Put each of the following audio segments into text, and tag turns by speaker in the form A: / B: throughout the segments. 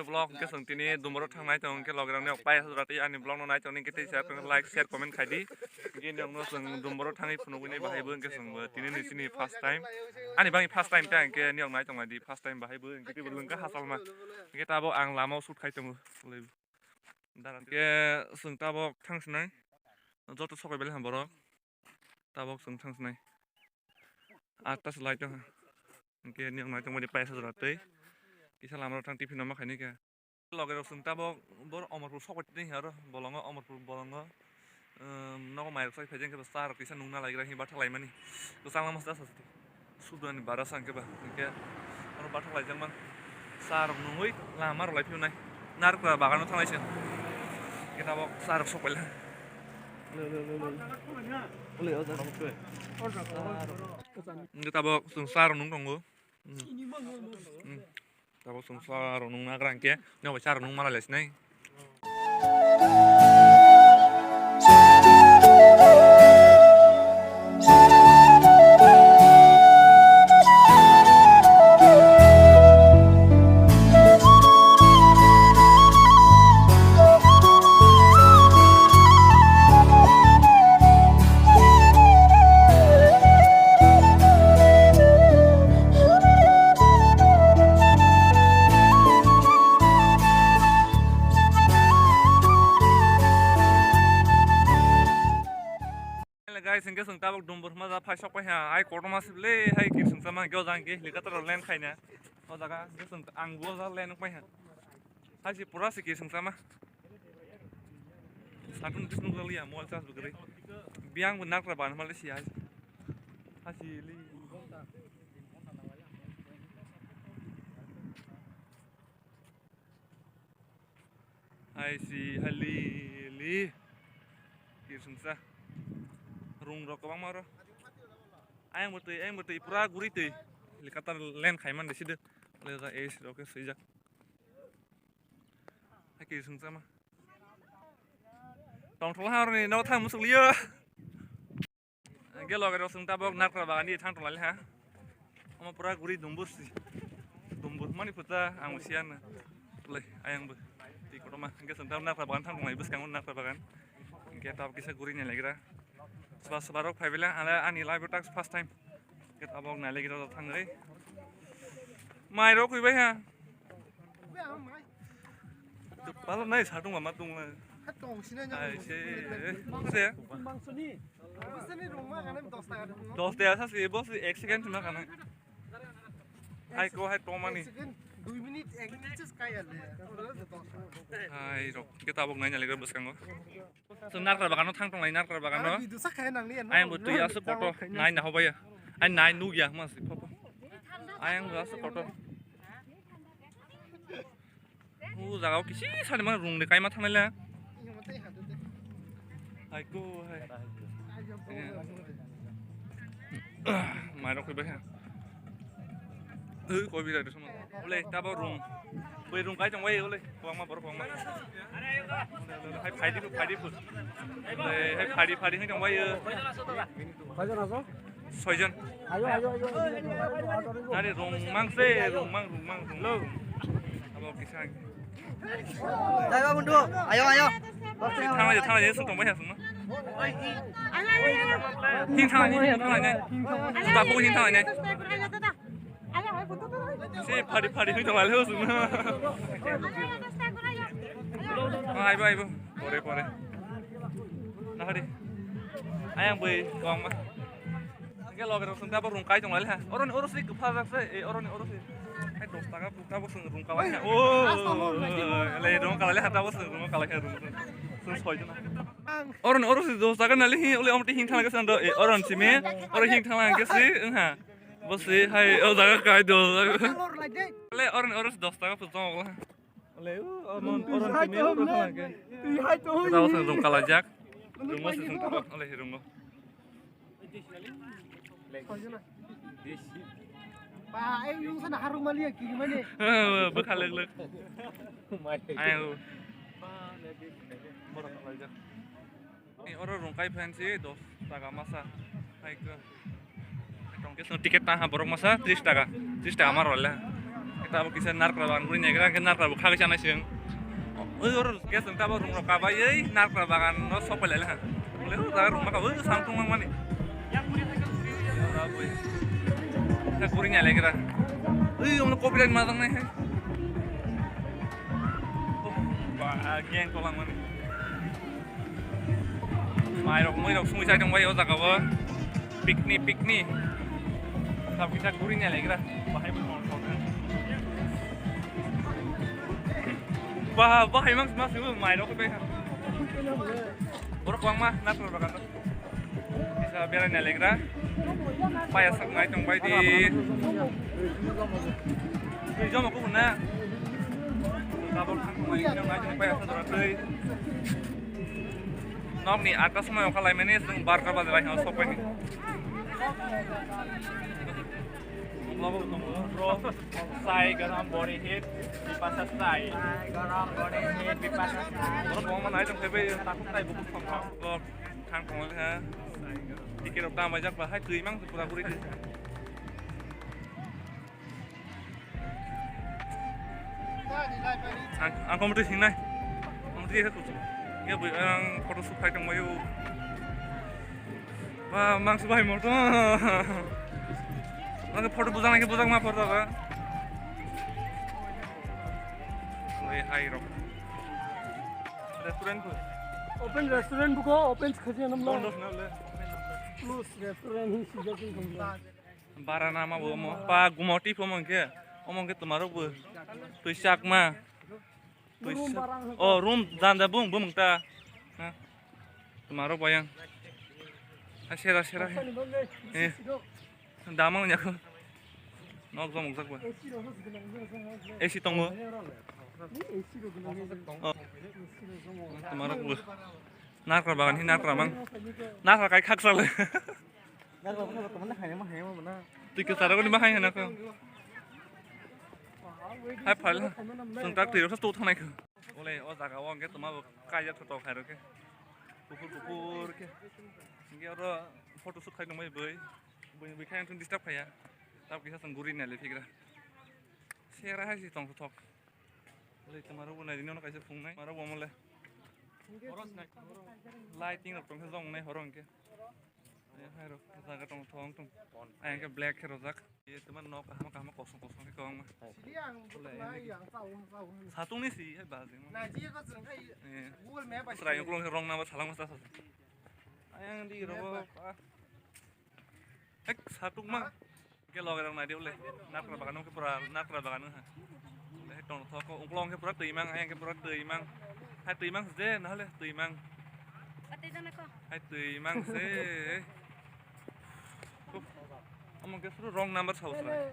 A: vlog ke sung tini dumoro thangnai tong ke lograng ne pai hasrati ani vlog no nai tong ni ke share like share comment khaidi ge ne no sung dumoro thangai phuno ni bahai bung ke sung tini ni sini first time ani bangi first time ta ke ni nai tong di first time bahai bung ke bulung ka hasal ma ke tabo ang lamau shoot khai tong daran ke sung tabo thangsnai joto sokai bele hamboro tabo sung thangsnai atas light tong ke ni nai tong di pai hasrati kisah lama orang TV nama kini ke, logo sung tabo bor Amarpur sobat ni haro, bolongo Amarpur bolongo, naga mayar saya pejeng ke besar, kisah nungna lagi lagi batal lagi mani, tu sama mas das asli, sudah ni barasan ke bah, ke orang batal lagi jangan, sar nungui lama lagi piunai, narik ke bagan orang lain sih, kita bawa sar sok bela, kita bawa sung sar nung tunggu. Tabo sung sar nung nagrang ke no bachar nung mala lesnai guys ingke sung tabok dumbur maza phai sok ha ai korto masibele hai ki sung sama gyo jang ke lika tor len khaina o jaga ke sung angbo za len pai ha hai si pura si ki sung sama satun disnu gali amol sas bugri biang benak ra ban malaysia ha si li hai si hali li ki sung sa rung rok bang maro ayang betul pura gurih tuh likatan len khaiman desi deh leza es oke sejak hai sung sama tong thol har ni no thang musuk liyo ge logero sung tabok nakra bagani thang tong lali ha ama pura gurih dumbur mani puta ang usian le ayang be ti kotoma ge sung tab nakra bagan thang tong lai bus kangun nakra bagan ge tab kisa gurihnya lagi ra sebarok fai bilang ala ani live tax first time kita abang nale kita datang dari mai rok kui bai ha palo nai satung mama tung la ai se dos dia sa si bos 1 second cuma kana hai ko hai tomani
B: 2 minit 1 minit just kaya le
A: hai rok kita abang nanya lagi bos kanggo senar ka bagano thang tong lai nar ka bagano
B: bidu sa kaya nang ni
A: ayang butuh ya su foto nai na hoba ya ai nai nu ya mas papa ayang ga su foto jaga kisi sane ma rung de kai ma thanai la hai ko hai mai rok ba ha koi bi ra de sama ole tabo rung bơi rung cái trong quay ole quang ma bor quang ma hai phai di phu hai phai di trong quay
B: kajon aso
A: soijon
B: ayo
A: nari rung mang se rung mang lo abo kisang
B: jaga bundu ayo
A: thang la sung tong bai ha sung ma hin thang la ta pu hin thang la si padi hin tong la lo sung ai bai pore nah di ayang bơi con mà cái lò cái sung ta bao rung cái trong này ha oron orosi kepa sakse oron orosi hai dos taka ta bao sung rung kalai ha le rung kalai ha ta bao sung rung kalai ha sung soi jona oron orosi dos taka nali hi ole omti hing thang cái sando oron sime oron hing thang cái si ha bos si hai jaga kai do le oron oros dos taka putong lah le oron sime oron thang ke ta bao sung rung kalai jak rungo sung ta ole rungo
B: Pak, yung sana harung mali ya kiri mana?
A: Bekal leg. Ayo. Ini orang rungkai fancy dos taka masa. Hai ke. Tongke tiket tah borok masa 30 taka. 30 taka marol lah. kita abo kisah narkra bagan guri nyekira ke narkra bu khage chana sing or ke sung ta ba rung ro ka ba ei narkra bagan no sopel le ha le ta rung ma ka sang tung mang mani ta guri nya le kira ei om no copyright ma dang ne ba geng ko lang mani mai rok moi rok sung sai dong bai o jaga ba piknik tapi kita guri nya le kira bahai bu bahai mang masih mai rok be ha orang kuang mah nak lo kan bisa biarin nya le kira payah sak ngai tong bai di jom aku guna kabel ngai tong payah sadora teuy nok ni atas semua yang kalai menis dengan bar kabel lain harus sopan ni. Lalu bro, sai garam body hit di pasar sai. Garam body hit di pasar sai. Orang mau mana itu tapi takut sai buku sama kan kong ha. Dikira utama banyak bahaya teuy mang pura-pura itu. Ang kompetisi nai. Kompetisi itu. Ya bu ang foto sukai tong mayu. Wah, mang subai moto. Ang foto bujang ma foto ka. Oi hai ro. Restaurant ko.
B: Open restaurant buko open khaji nam lo.
A: Bondos na le.
B: Plus restaurant hi sijakin kumla.
A: Bara nama bu mo. Pa gumoti po mong ke. Omong ke tumaro bu. Tu sak ma. Oh, room danda bung ta. Nah, tomorrow bayang. Asera. Eh, damang nyak. Nok zong zak ba. AC tong mo. Oh. Tomorrow bu. Nakra bagan hi nakra mang. Nakra kai khak sal.
B: Nakra ba ko mana hai ma mana.
A: Tik sara ko ni ma hai na ko. Hai phal. Sung tak ti ro sa tu thang nai ko. Oleh o jaga wong ke tuma kaya to khai ro ke. Kupur ke. Nge ro photo shoot khai no mai bai. Bai khai tun disturb khaya. Tap kisa sang guri na le fikra. Sera hai si tong thok. Oleh tomorrow bu nai dino na kaise phung nai. Maro bo mole. Lighting ro tong jong nai horong ke. Hai ro jaga tong thong tung. Ai ke black ke ro jak. Ye teman nok kama kosong ke kong ma. Satu ni sih, hai bahasa.
B: Nah, dia ko jeng kai Google Map
A: Serai yang kurang rong nama salang mas tasas. Ayang di robo. Satu mah. Ke lo orang nadi oleh. Nak rabakan ke pura, nak rabakan ha. Oleh tong thoko ungklong ke pura teuy mang, ayang ke pura teuy mang. Hai teuy mang se, nah le teuy mang.
C: Ate jana ko.
A: Hai teuy mang se. Omong ke suruh wrong number house lah.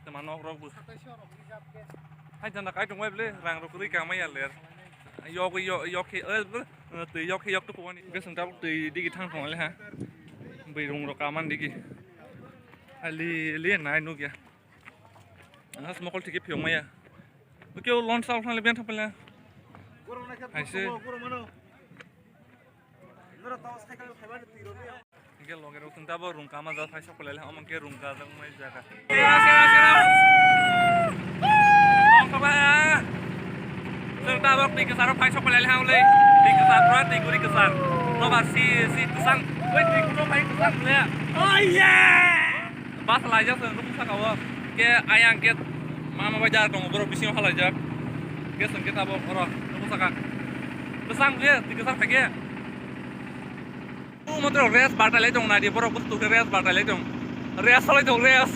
A: Teman nok rok bu. Hai jana kai tong web le rang rok ri kang mai ler. Yok ke teuy yok tu ko ni. Ke sung ta teuy di ki thang thong le ha. Bai rong ro kaman di ki. Ali nai nu kya. Ang smokol tiki phiong mai ya. Ke launch out le ben thapela. Hai se. Nora taw cycle phaiba ni tiro ni. Ke longer tung ta ba rung kama za phai sokol le amang ke rung ka jang mai jaga. Sera. Ong ka ba. Tung ta ba ti ke sar phai sokol le ha le. Ti ke sar pra ti guri ke sar. No ba si kusang. Wei ti ku no phai kusang le. Oh yeah. Bas la ja sung ru sa ka wa. Ke ayang ke mama bajar tong bro bising hala ja. Ke sung ke ta ba ro ru sa ka. Kusang le ti ke sar phage. Motor race batal le jong na di borok bustu race batal le jong race le jong race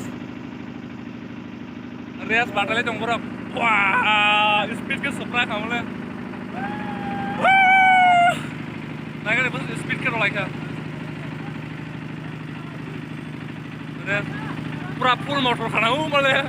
A: batal le jong borok wah speed ke supra kamu le naga le bus speed ke rolai ka race pura full motor khana male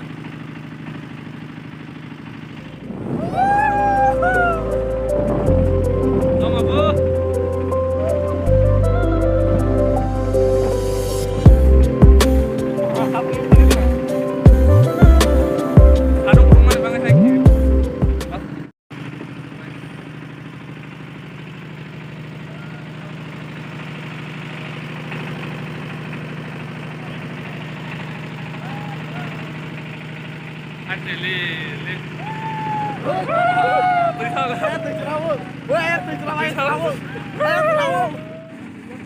A: Li li.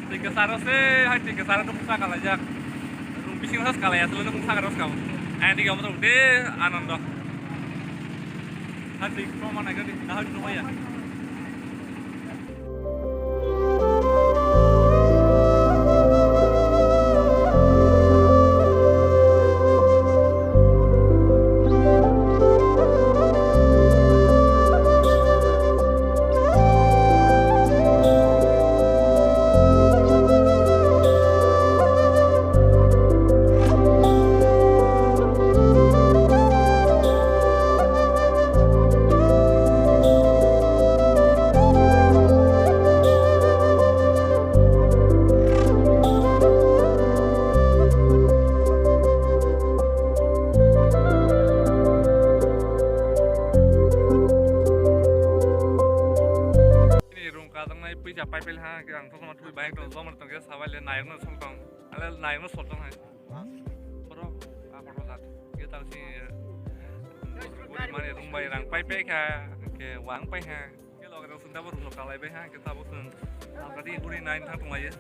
A: Tiga saros hai tiga saros tuh musa kalajak. Bising harus kalaya selalu musa harus kau. Andi kamu tuh deh Ananda. Hati promo naik di dah di rumah ya. Pai pel ha cái thằng thông thui bay trong gió mà tầng cái sao vậy này nó xong tầng, ale này nó sốt tầng này, poro, poro lát, cái tao chỉ, mà này tung bay rằng pai pel ha, cái quảng pai ha, cái lò cái tao xin tao rung cả lại bay ha, cái tao xin, tao cái đi buri này thằng tung này,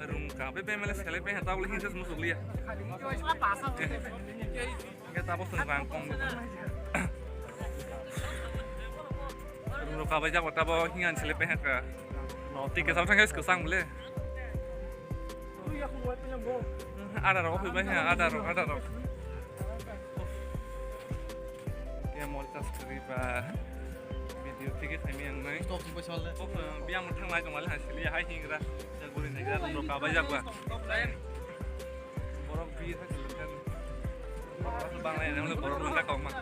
A: rung cả bay bay mà lấy cái bay ha tao lấy hình thức musuk lia, cái tao xin quảng công Ruka baca kota bawa hingan selepe haka. No tiga sama sangat kesang boleh. Ada roh banyak, ada roh. Dia mau tas keriba video tiga kami yang naik. Oh, biang mentang lagi malah hasil ya hai hingga. Jagurin negara ruka baca gua. Borok biar hasilkan. Borok bang lain yang borok lengkap kau mah.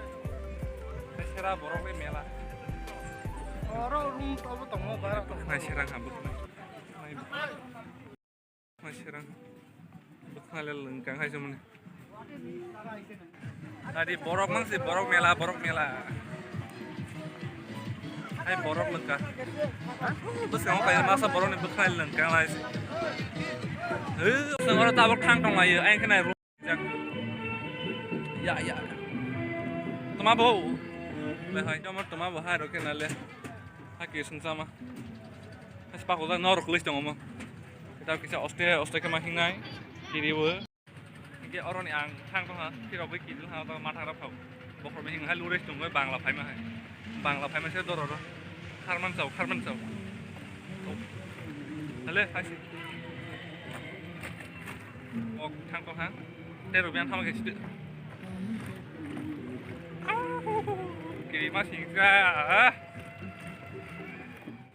A: Saya borok le mela. Masih orang habuk, masih orang bekal lengkang aja mana. Tadi borok mang sih borok mela. Hai borok lengkang. Terus kamu kayak masa borok nih bekal lengkang lagi. Orang tabok tang tong lagi, aing kena rujak. Ya. Toma bau. Lehai, cuma toma bau hai roke nale. Haki sama, sepak bola norok list dong omong. Kita kisah oste ke mahingai, kiri we. Ini orang yang tang tuh ha, kira we kiri ha atau mata harap kau. Bokor mahingai lurus dong we bang lapai mah saya dorong. Karman sau. Hale, kasih. Oh, tang tuh ha. Terus biang sama kisah. Kiri masih enggak.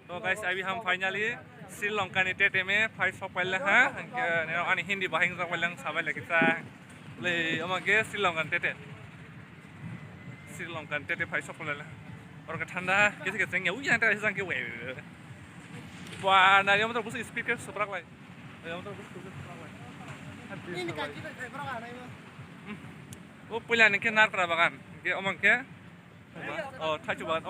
A: तो गाइस अभी हम फाइनली श्रीलंका नि टेटे में फाइट सपैले हा ने अनि हिंदी बाहिं सपैले साबाय लेकिसा ले अमगे श्रीलंका टेटे फाइट सपैले और का ठंडा किसी के संग उया ता संग के वे वा ना यो मतलब बुस स्पीड के सपराक लाई यो मतलब बुस सपराक लाई ini kan kita सपराक आनै ओ पहिला ने के नार करा बागान के अमगे oh tajuban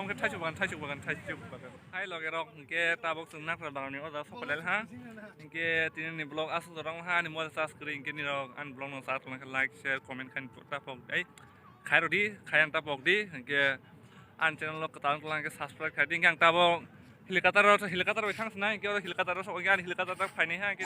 A: hai loge rok ke tabok sungnak rabang ni oda sopalel ha ke tin ni blog asu dorang ha ni mo subscribe ke ni rok an blog no sat like share comment kan tapok ai khai rodi khayang tapok di ke an channel lo katang lang ke subscribe khai ding yang tabok helicopter bai thang snai ke helicopter so gan helicopter tak phai ni ha ke